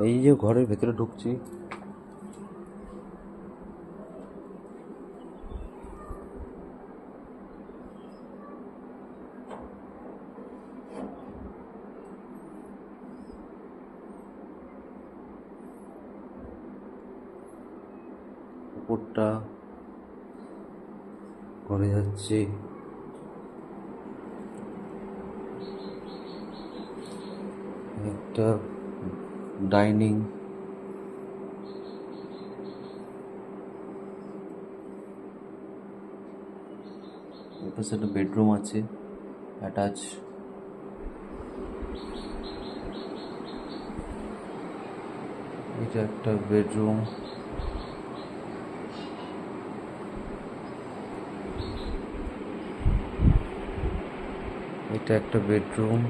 এই যে ঘরের ভেতরে ঢুকছি, উপরটা ঘরে যাচ্ছি। একটা ডাইনিং, এপাশে একটা বেডরুম আছে অ্যাটাচ। এটা একটা বেডরুম, এটা একটা বেডরুম,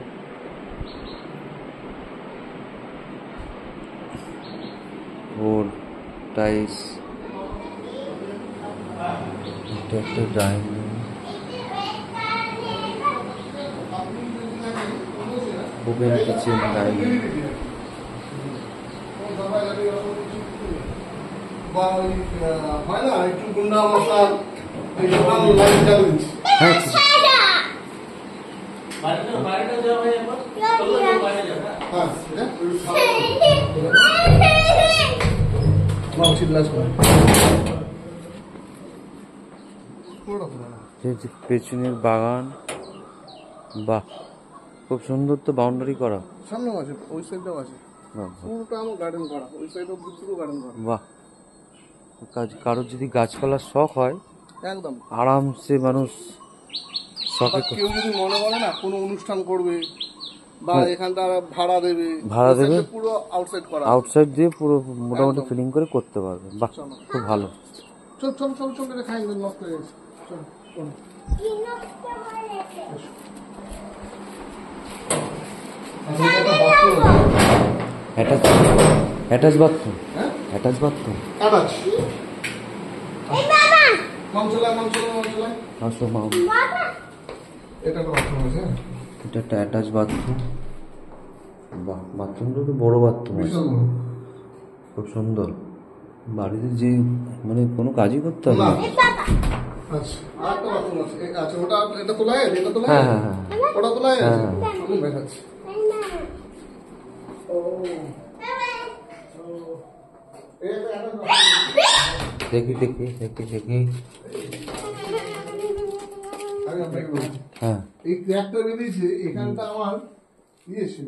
ওর টাইলস। এটা একটা ডাইনিং, ওপেন কিচেন ডাইনিং। হ্যাঁ, পেছনের বাগান, বাহ খুব সুন্দর তো, বাউন্ডারি করা, সামনেও আছে, ওই সাইডটাও আছে, পুরোটা আমার গার্ডেন করা, ওই সাইড অব্দি পুরো গার্ডেন করা। বাহ, কারোর যদি গাছপালার শখ হয় একদম আরামসে মানুষ শখে, কেউ যদি মনে করে না কোনো অনুষ্ঠান করবে বা এখানটা ভাড়া দেবে, পুরো আউটসাইড করা, আউটসাইড দিয়ে পুরো মোটামুটি ফিলিং করে করতে পারবে। বাহ, খুব ভালো। চল চল চল চল, এটা খাই নষ্ট হয়ে গেছে। চল অ্যাটাচ বাথরুম, অ্যাটাচ বাথরুম, এটা একটা অ্যাটাচ বাথরুম। বাহ, বাথরুমটা তো বড় বাথরুম আছে, খুব সুন্দর। বাড়িতে যে মানে কোনো কাজই করতে হবে না। হ্যাঁ হ্যাঁ হ্যাঁ, দেখি দেখি দেখি দেখি। হ্যাঁ, এই ক্র্যাকটা বেরিয়েছে, এখানটা আমার ইয়ে ছিল।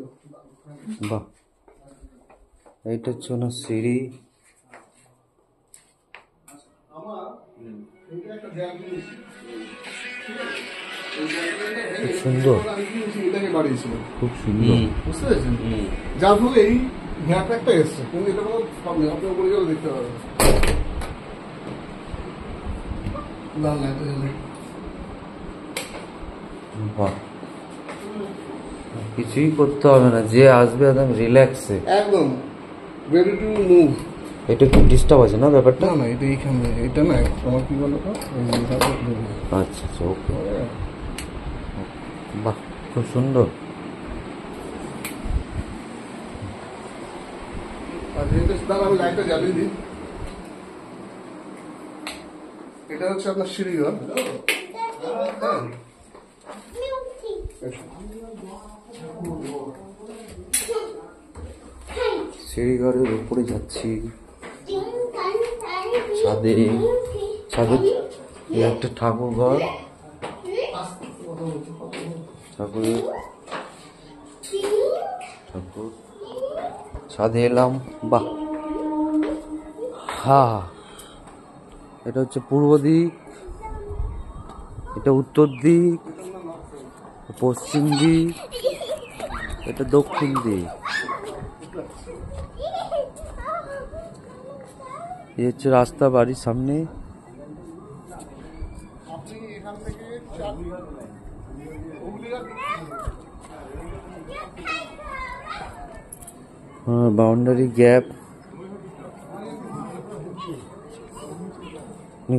বাহ, এইটা হচ্ছে না সিঁড়ি। খুব সুন্দর, খুব সুন্দর, বুঝতে পেরেছেন? যার ফলে এই গ্যাপ একটা এসছে, কিন্তু এটা কোনো সব নেই, আপনি উপরে গেলে দেখতে পাবেন। বাহ, কিছুই করতে হবে না, যে আসবে একদম রিল্যাক্সে, একদম রেডি টু মুভ। এটা একটু ডিস্টার্ব আছে না ব্যাপারটা? না, এটা এইখানে, এটা না তোমার কি বলো তো? আচ্ছা আচ্ছা, ওকে। বাহ, খুব সুন্দর। আমি লাইটটা জ্বালিয়ে দিই। এটা হচ্ছে আপনার সিঁড়িঘর। সিঁড়িঘরের উপরে যাচ্ছি, ছাদে, ছাদে একটা ঠাকুর ঘর, ঠাকুর ছাদে এলাম। বাহ, হ্যাঁ, এটা হচ্ছে পূর্ব দিক, এটা উত্তর দিক, পশ্চিম দিক, এটা দক্ষিণ দিক। এই হচ্ছে রাস্তা বাড়ির সামনে। বাউন্ডারি গ্যাপ,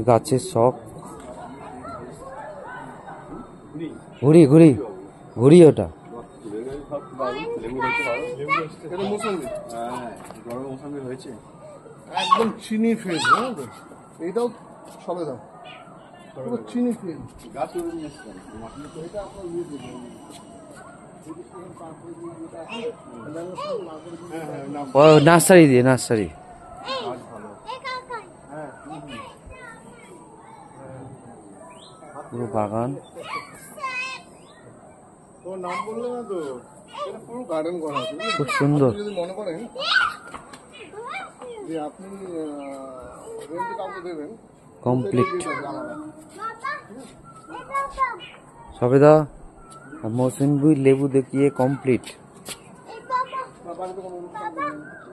গাছের শখ, ঘুরি ঘুরি ঘুরি, ওটা এটা মৌসুমি, হ্যাঁ গরম মৌসুমি হয়েছে। একদম চিনি ফেল, হ্যাঁ তো এইটাও সবে দাও, পুরো চিনি ফেল। গাছ করে নিয়ে এসছেন এটা আপনার ইয়ে দেবেন। হ্যাঁ হ্যাঁ নাম ও নার্সারি দিয়ে, নার্সারি। গাছ ভালো। হ্যাঁ পুরো বাগান। তোমার নাম বললে না তো, এটা পুরো গার্ডেন করা আছে, বুঝলেন? খুব সুন্দর। আপনি যদি মনে করেন যে আপনি রেন্টে কাউকে দেবেন, কমপ্লিট সেটা দিয়ে দেবে আলাদা। সবেদা মৌসুমি লেবু দেখিয়ে কমপ্লিট। না, বাড়িতে কোনো